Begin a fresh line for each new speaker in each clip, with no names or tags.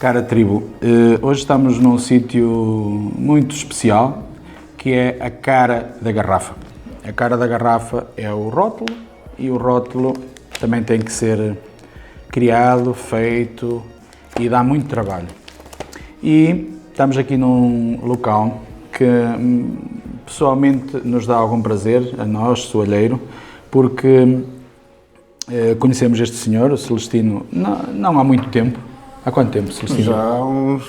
Cara tribo, hoje estamos num sítio muito especial, que é a cara da garrafa. A cara da garrafa é o rótulo e o rótulo também tem que ser criado, feito e dá muito trabalho. E estamos aqui num local que pessoalmente nos dá algum prazer, a nós, Soalheiro, porque conhecemos este senhor, o Celestino, não há muito tempo. Há quanto tempo, Celestino?
Já há uns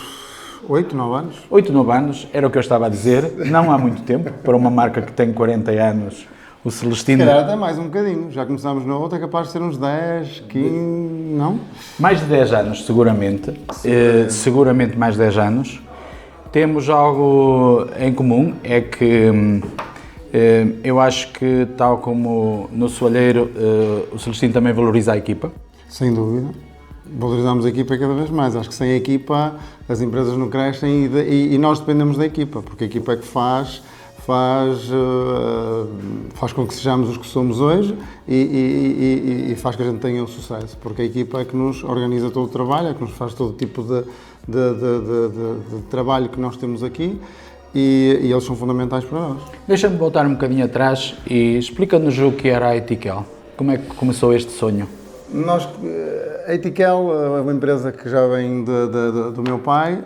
8, 9 anos.
8, 9 anos, era o que eu estava a dizer, não há muito tempo, para uma marca que tem 40 anos, o Celestino...
Se calhar até mais um bocadinho, já começámos na outra, é capaz de ser uns 10, 15, não?
Mais de 10 anos, seguramente, seguramente mais de 10 anos. Temos algo em comum, é que eu acho que, tal como no Soalheiro, o Celestino também valoriza a equipa.
Sem dúvida. Valorizamos a equipa cada vez mais. Acho que sem a equipa as empresas não crescem e nós dependemos da equipa, porque a equipa é que faz com que sejamos os que somos hoje e faz que a gente tenha o sucesso, porque a equipa é que nos organiza todo o trabalho, é que nos faz todo o tipo de trabalho que nós temos aqui e eles são fundamentais para nós.
Deixa-me voltar um bocadinho atrás e explica-nos o que era a Etiquel. Como é que começou este sonho?
A Etiquel é uma empresa que já vem do meu pai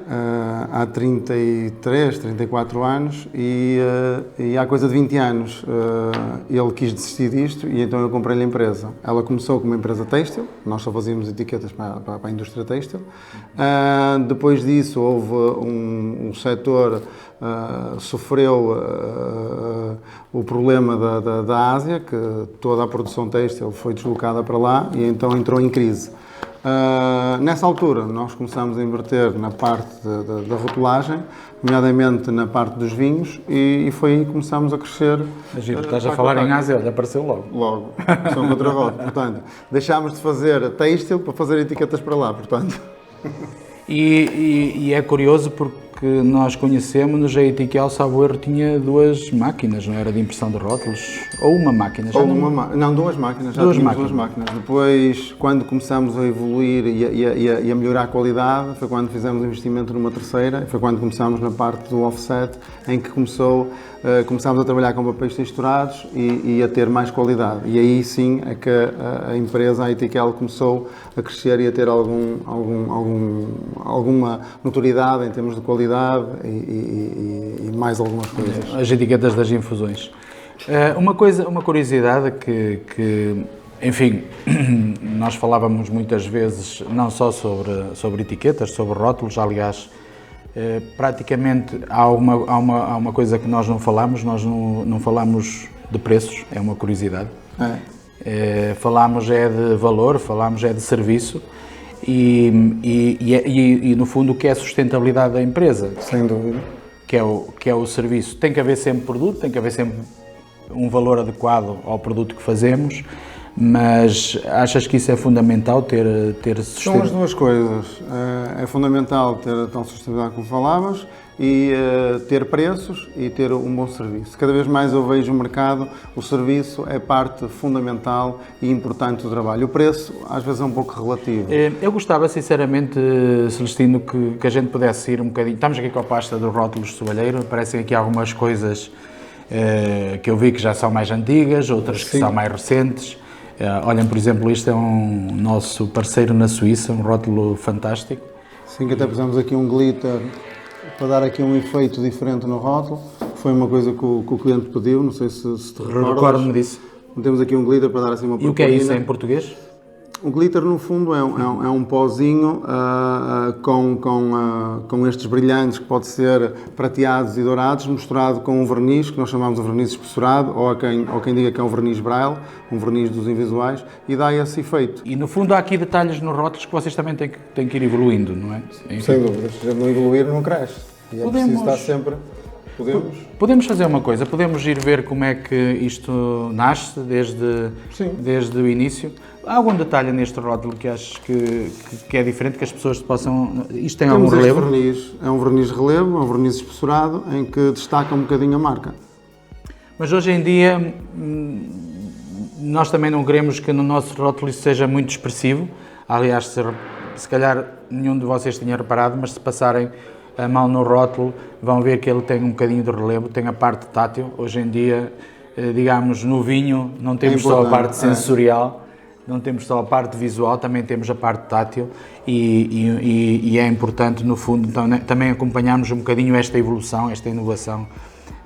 há 33, 34 anos e há coisa de 20 anos ele quis desistir disto e então eu comprei-lhe a empresa. Ela começou como uma empresa têxtil, nós só fazíamos etiquetas para a indústria têxtil. Depois disso houve um setor sofreu o problema da Ásia, que toda a produção têxtil foi deslocada para lá e então entrou em crise. Nessa altura nós começámos a inverter na parte da rotulagem, nomeadamente na parte dos vinhos e foi aí que começámos a crescer.
Estás a falar em Ásia, ele apareceu logo.
Logo, são contra-roto, portanto, deixámos de fazer têxtil para fazer etiquetas para lá, portanto.
E é curioso porque nós conhecemos, a Etiquel, salvo erro, tinha 2 máquinas, não era, de impressão de rótulos? Ou uma máquina? Já
não, 2 máquinas, já tínhamos 2 máquinas. Depois, quando começámos a evoluir e a melhorar a qualidade, foi quando fizemos investimento numa terceira, foi quando começámos na parte do offset, em que começámos a trabalhar com papéis texturados e a ter mais qualidade. E aí sim é que a empresa, a Etiquel, começou a crescer e a ter alguma notoriedade em termos de qualidade e mais algumas coisas.
As etiquetas das infusões. Uma curiosidade que, enfim, nós falávamos muitas vezes, não só sobre etiquetas, sobre rótulos, aliás, praticamente há uma coisa que nós não falamos de preços, é uma curiosidade. Falamos de valor, falamos de serviço e no fundo o que é a sustentabilidade da empresa.
Sem dúvida.
Que é o serviço. Tem que haver sempre produto, tem que haver sempre um valor adequado ao produto que fazemos, mas achas que isso é fundamental, ter sustentabilidade?
São as duas coisas. É fundamental ter a tal sustentabilidade como falavas e ter preços e ter um bom serviço. Cada vez mais eu vejo o mercado, o serviço é parte fundamental e importante do trabalho. O preço às vezes é um pouco relativo.
Eu gostava sinceramente, Celestino, que a gente pudesse ir um bocadinho. Estamos aqui com a pasta dos rótulos de Soalheiro, aparecem aqui algumas coisas que eu vi que já são mais antigas, outras que são mais recentes. Olhem, por exemplo, isto é um nosso parceiro na Suíça, um rótulo fantástico.
Sim, que até pusemos aqui um glitter para dar aqui um efeito diferente no rótulo. Foi uma coisa que o cliente pediu, não sei se te recordas.
Recordo-me disso.
Temos aqui um glitter para dar assim uma purpurina.
E o que é isso em português?
O glitter, no fundo, é um pozinho com estes brilhantes que pode ser prateados e dourados, misturado com um verniz, que nós chamamos de verniz espessurado, ou quem diga que é um verniz braille, um verniz dos invisuais, e dá esse efeito.
E, no fundo, há aqui detalhes nos rótulos que vocês também têm que ir evoluindo, não é?
Sem dúvida. Se a gente não evoluir, não cresce. E é preciso estar sempre...
Podemos fazer uma coisa, podemos ir ver como é que isto nasce desde o início. Há algum detalhe neste rótulo que achas que é diferente, que as pessoas possam... Isto tem algum relevo?
É um verniz relevo, é um verniz espessurado, em que destaca um bocadinho a marca.
Mas hoje em dia, nós também não queremos que no nosso rótulo isso seja muito expressivo. Aliás, se calhar nenhum de vocês tinha reparado, mas se passarem a mão no rótulo vão ver que ele tem um bocadinho de relevo, tem a parte tátil. Hoje em dia, digamos, no vinho não temos só a parte sensorial, não temos só a parte visual, também temos a parte tátil e é importante, no fundo, também acompanharmos um bocadinho esta evolução, esta inovação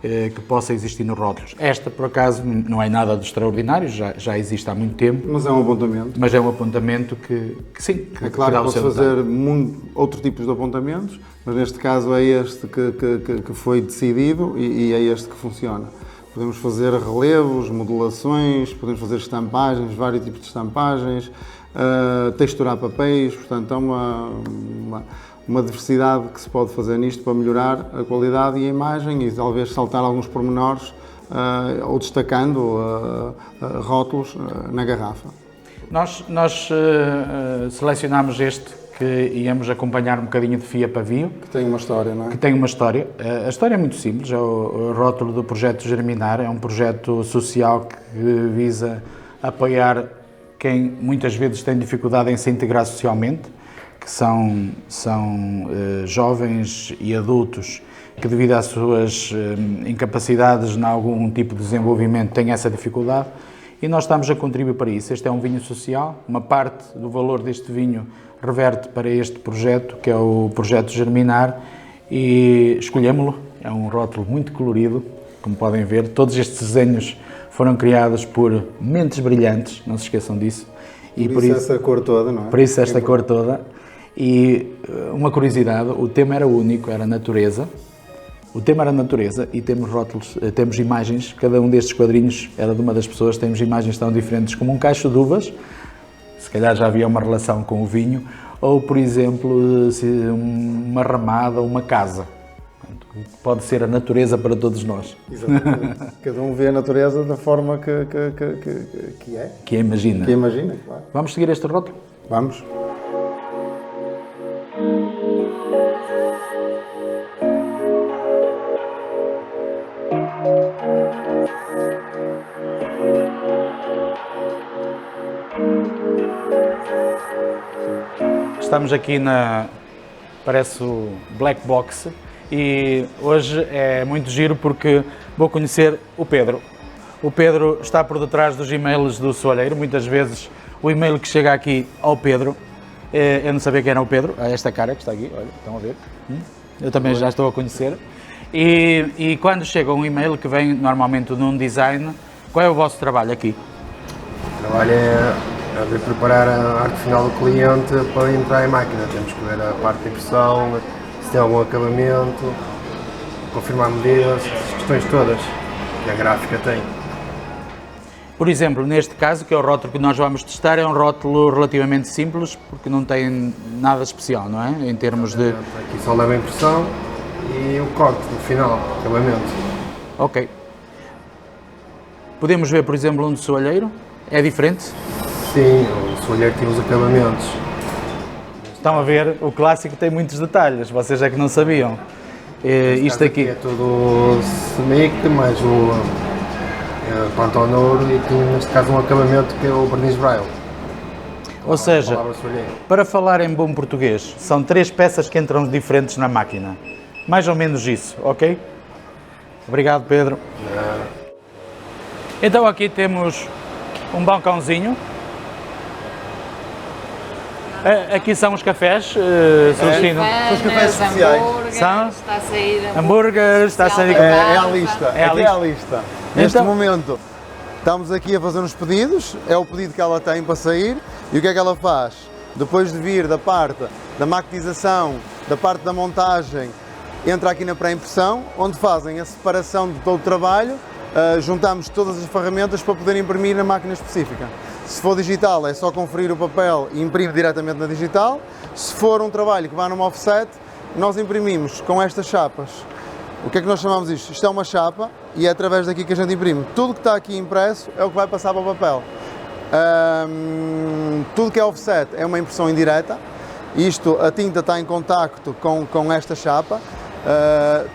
que possa existir nos rótulos. Esta, por acaso, não é nada de extraordinário, já existe há muito tempo.
Mas é um apontamento.
Mas é um apontamento que sim.
É claro que pode fazer outros tipos de apontamentos, mas neste caso é este que foi decidido e é este que funciona. Podemos fazer relevos, modulações, podemos fazer estampagens, vários tipos de estampagens, texturar papéis, portanto é uma diversidade que se pode fazer nisto para melhorar a qualidade e a imagem e talvez saltar alguns pormenores ou destacando rótulos na garrafa.
Nós selecionámos este que íamos acompanhar um bocadinho de fio a pavio.
Que tem uma história, não é?
Que tem uma história. A história é muito simples, é o rótulo do projeto Germinar, é um projeto social que visa apoiar quem muitas vezes tem dificuldade em se integrar socialmente, que são jovens e adultos que, devido às suas incapacidades em algum tipo de desenvolvimento, têm essa dificuldade e nós estamos a contribuir para isso. Este é um vinho social, uma parte do valor deste vinho reverte para este projeto, que é o projeto Germinar, e escolhemos-lo. É um rótulo muito colorido, como podem ver. Todos estes desenhos foram criados por mentes brilhantes, não se esqueçam disso.
E por isso essa cor toda, não é?
Por isso esta cor toda. E uma curiosidade, o tema era único, era natureza. O tema era natureza e temos rótulos, temos imagens, cada um destes quadrinhos era de uma das pessoas, temos imagens tão diferentes como um cacho de uvas, se calhar já havia uma relação com o vinho, ou, por exemplo, uma ramada, uma casa. Pode ser a natureza para todos nós.
Exatamente. Cada um vê a natureza da forma que é.
Que imagina.
Que imagina, claro.
Vamos seguir este rótulo?
Vamos.
Estamos aqui parece o Black Box e hoje é muito giro porque vou conhecer o Pedro. O Pedro está por detrás dos e-mails do soalheiro, muitas vezes o e-mail que chega aqui ao Pedro, eu não sabia quem era o Pedro, esta cara que está aqui, olha, estão a ver, eu também já estou a conhecer. E quando chega um e-mail que vem normalmente num design, qual é o vosso trabalho aqui?
O trabalho é de preparar a arte final do cliente para entrar em máquina. Temos que ver a parte de impressão, se tem algum acabamento, confirmar medidas, as questões todas que a gráfica tem.
Por exemplo, neste caso, que é o rótulo que nós vamos testar, é um rótulo relativamente simples, porque não tem nada especial, não é? Em termos de...
Aqui só leva a impressão e o corte no final, acabamento.
Ok. Podemos ver, por exemplo, um de soalheiro. É diferente?
Sim, o soalheiro tem os acabamentos.
Estão a ver, o clássico tem muitos detalhes, vocês é que não sabiam. Isto aqui
é tudo semic, mais o pantonouro e tem neste caso um acabamento que é o verniz braille.
Ou seja, para falar em bom português, são 3 peças que entram diferentes na máquina. Mais ou menos isso, ok? Obrigado, Pedro. Então aqui temos um balcãozinho. Aqui são os cafés, Celestino.
São os cafés especiais.
São?
Está a sair
hambúrgueres, está a sair...
É a lista,
É a
lista. Neste
Então-
momento, estamos aqui a fazer uns pedidos, é o pedido que ela tem para sair, e o que é que ela faz? Depois de vir da parte da maquetização, da parte da montagem, entra aqui na pré-impressão, onde fazem a separação de todo o trabalho, juntamos todas as ferramentas para poder imprimir na máquina específica. Se for digital, é só conferir o papel e imprimir diretamente na digital. Se for um trabalho que vá numa offset, nós imprimimos com estas chapas. O que é que nós chamamos isto? Isto é uma chapa e é através daqui que a gente imprime. Tudo que está aqui impresso é o que vai passar para o papel. Tudo que é offset é uma impressão indireta. Isto, a tinta está em contacto com esta chapa.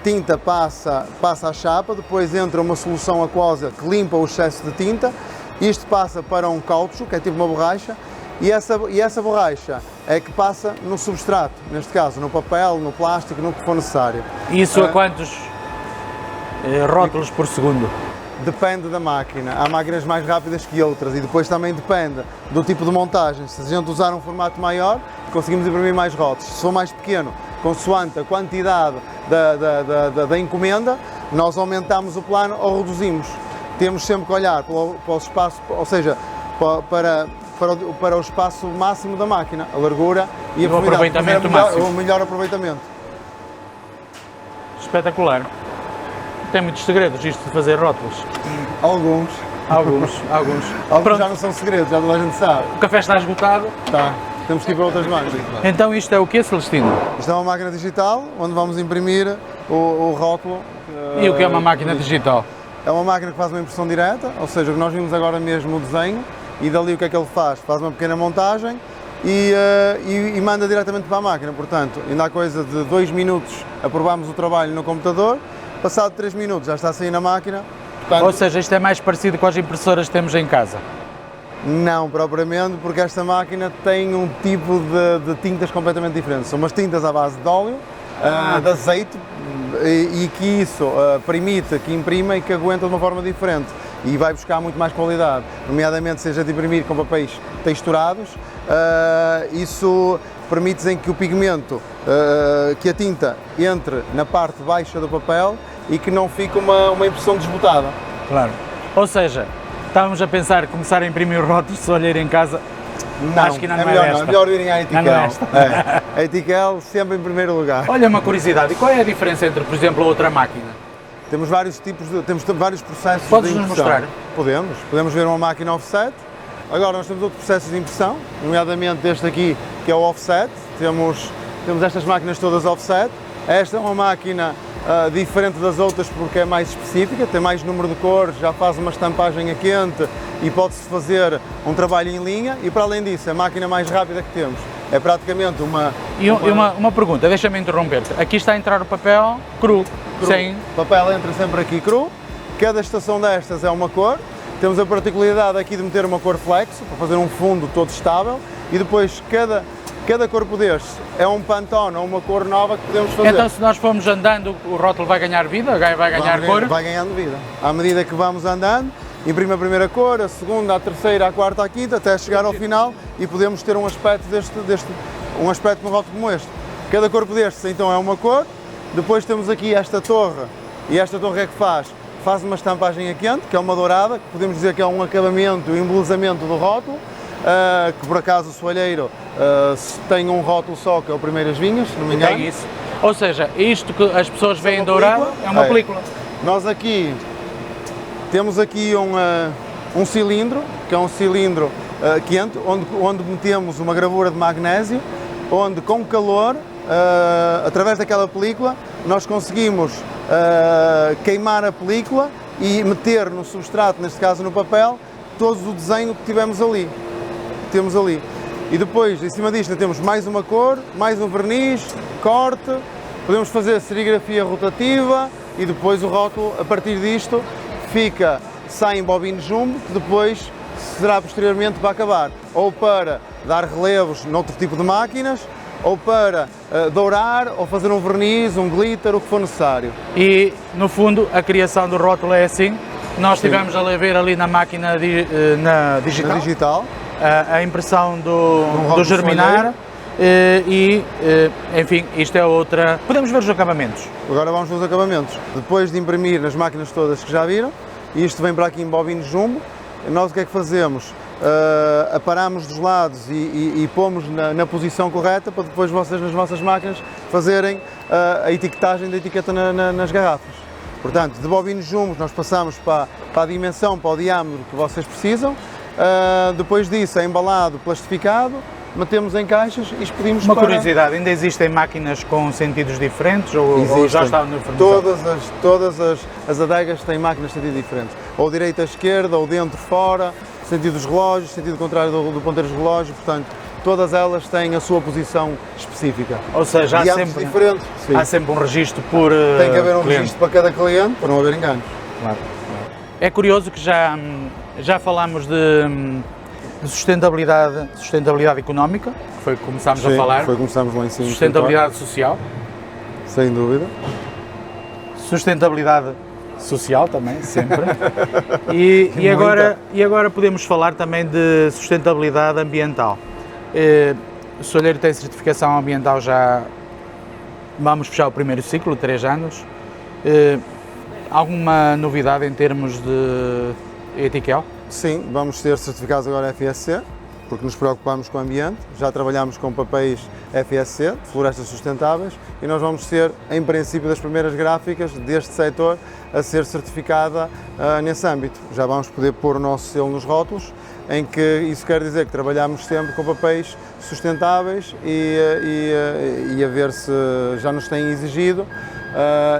Tinta passa a chapa, depois entra uma solução aquosa que limpa o excesso de tinta. Isto passa para um caucho, que é tipo uma borracha, e essa borracha é que passa no substrato, neste caso no papel, no plástico, no que for necessário.
Isso a quantos rótulos por segundo?
Depende da máquina. Há máquinas mais rápidas que outras e depois também depende do tipo de montagem. Se a gente usar um formato maior, conseguimos imprimir mais rótulos. Se for mais pequeno, consoante a quantidade da encomenda, nós aumentamos o plano ou reduzimos. Temos sempre que olhar para o espaço, ou seja, para o espaço máximo da máquina, a largura e a profundidade,
aproveitamento máximo.
o melhor aproveitamento.
Espetacular. Tem muitos segredos isto de fazer rótulos.
Alguns.
Alguns.
Alguns
Pronto,
já não são segredos, já toda a gente sabe.
o café está esgotado.
Tá. Temos que ir para outras máquinas.
Então isto é o quê, Celestino?
Isto é uma máquina digital, onde vamos imprimir o rótulo.
E o que é uma máquina digital?
É uma máquina que faz uma impressão direta, ou seja, nós vimos agora mesmo o desenho e dali o que é que ele faz? Faz uma pequena montagem e manda diretamente para a máquina. Portanto, ainda há coisa de 2 minutos aprovámos o trabalho no computador, passado 3 minutos já está a sair na máquina. Portanto,
Ou seja, isto é mais parecido com as impressoras que temos em casa.
não propriamente, porque esta máquina tem um tipo de tintas completamente diferentes. São umas tintas à base de óleo, de azeite, e que isso permite que imprima e que aguenta de uma forma diferente e vai buscar muito mais qualidade, nomeadamente seja de imprimir com papéis texturados, isso permite em que o pigmento, que a tinta entre na parte baixa do papel e que não fique uma impressão desbotada.
Claro. Ou seja, estávamos a pensar começar a imprimir rótulos se olhar em casa.
Não,
Acho que ainda não é
melhor
esta.
não, é melhor irem à Etiquel.
Não é esta.
A Etiquel sempre em primeiro lugar.
Olha, uma curiosidade, e qual é a diferença entre, por exemplo, a outra máquina?
Temos vários tipos, temos vários processos
Podes
de
nos
impressão.
mostrar?
Podemos ver uma máquina offset. Agora nós temos outros processos de impressão, nomeadamente este aqui que é o offset. Temos estas máquinas todas offset. Esta é uma máquina diferente das outras porque é mais específica, tem mais número de cores, já faz uma estampagem a quente e pode-se fazer um trabalho em linha e para além disso, a máquina mais rápida que temos é praticamente uma...
E uma pergunta, deixa-me interromper-te. Aqui está a entrar o papel cru. Sem...
O papel entra sempre aqui cru, cada estação destas é uma cor, temos a particularidade aqui de meter uma cor flexo para fazer um fundo todo estável e depois cada corpo deste é um Pantone ou uma cor nova que podemos fazer.
Então se nós formos andando o rótulo vai ganhar vida, vai ganhar cor?
Vai ganhando vida. À medida que vamos andando, imprime a primeira cor, a segunda, a terceira, a quarta, a quinta, até chegar ao final e podemos ter um aspecto um aspecto no rótulo como este. Cada corpo destes então é uma cor, depois temos aqui esta torre e esta torre é que faz uma estampagem a quente, que é uma dourada, que podemos dizer que é um acabamento e um embelezamento do rótulo, que por acaso o soalheiro tem um rótulo só, que é o Primeiras Vinhas, se não me engano.
Tem isso. Ou seja, isto que as pessoas veem
uma
dourado
película?
é uma
É.
película.
Nós aqui temos aqui um cilindro, que é um cilindro quente, onde metemos uma gravura de magnésio, onde com calor, através daquela película, nós conseguimos queimar a película e meter no substrato, neste caso no papel, todo o desenho que tivemos ali. Temos ali. E depois, em cima disto, temos mais uma cor, mais um verniz, corte, podemos fazer serigrafia rotativa e depois o rótulo, a partir disto, sai em bobine jumbo, que depois será posteriormente para acabar, ou para dar relevos noutro tipo de máquinas, ou para dourar, ou fazer um verniz, um glitter, o que for necessário.
E, no fundo, a criação do rótulo é assim. Nós estivemos a ver ali na máquina na digital,
Na digital.
A impressão do
rótulo
germinar enfim, isto é outra... Podemos ver os acabamentos.
Agora vamos nos acabamentos. Depois de imprimir nas máquinas todas que já viram, isto vem para aqui em bobine jumbo, nós o que é que fazemos? Aparamos dos lados e pomos na posição correta para depois vocês nas vossas máquinas fazerem a etiquetagem da etiqueta nas garrafas. Portanto, de bobinos jumbos nós passamos para a dimensão, para o diâmetro que vocês precisam, depois disso é embalado, plastificado, metemos em caixas e expedimos
Uma
para...
curiosidade, ainda existem máquinas com sentidos diferentes ou já estão no fornecedor?
Todas as adegas têm máquinas de sentido diferentes, ou direita, esquerda, ou dentro, fora, sentido dos relógios, sentido contrário do ponteiro dos relógios, portanto, todas elas têm a sua posição específica.
Ou seja,
diferentes.
há sempre um registro por
Tem que haver um
cliente.
registro para cada cliente, para não haver enganos.
Claro. É curioso que já falámos de sustentabilidade económica, que foi o que começámos a falar,
foi começamos lá em cima.
sustentabilidade social,
Sem dúvida.
sustentabilidade social também, sempre, e agora podemos falar também de sustentabilidade ambiental. O Soalheiro tem certificação ambiental já, vamos fechar o primeiro ciclo, 3 anos. Alguma novidade em termos de Etiquel?
Sim, vamos ter certificados agora FSC, porque nos preocupamos com o ambiente. Já trabalhamos com papéis FSC, de florestas sustentáveis, e nós vamos ser, em princípio, das primeiras gráficas deste setor a ser certificada nesse âmbito. Já vamos poder pôr o nosso selo nos rótulos, em que isso quer dizer que trabalhamos sempre com papéis sustentáveis e a ver se já nos têm exigido.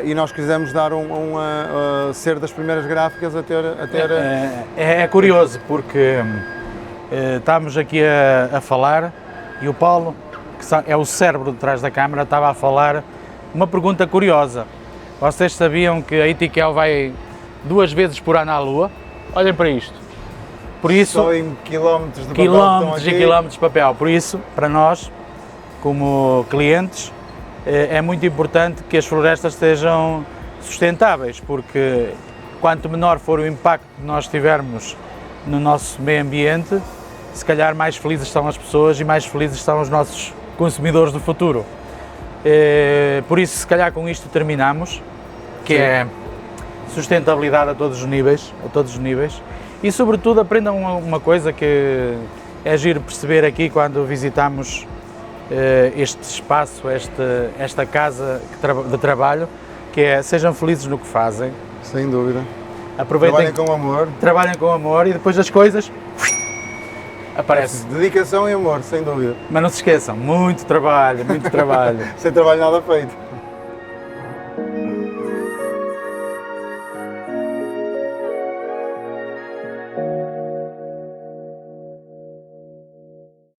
E nós quisemos dar ser das primeiras gráficas a ter...
É curioso, porque estamos aqui a falar e o Paulo, que é o cérebro de trás da câmara, estava a falar uma pergunta curiosa. Vocês sabiam que a Etiquel vai 2 vezes por ano à Lua? Olhem para isto. Por isso,
só em quilómetros de papel.
Quilómetros e quilómetros de papel. Por isso, para nós, como clientes, é muito importante que as florestas sejam sustentáveis, porque quanto menor for o impacto que nós tivermos no nosso meio ambiente, se calhar mais felizes são as pessoas e mais felizes são os nossos consumidores do futuro. Por isso, se calhar com isto terminamos, que Sim. É sustentabilidade a todos os níveis, e sobretudo aprendam uma coisa que é giro perceber aqui quando visitamos este espaço, esta casa de trabalho, que é sejam felizes no que fazem.
Sem dúvida.
Aproveitem, trabalhem com amor e depois as coisas aparecem.
Dedicação e amor, sem dúvida.
Mas não se esqueçam, muito trabalho, muito trabalho.
Sem trabalho nada feito.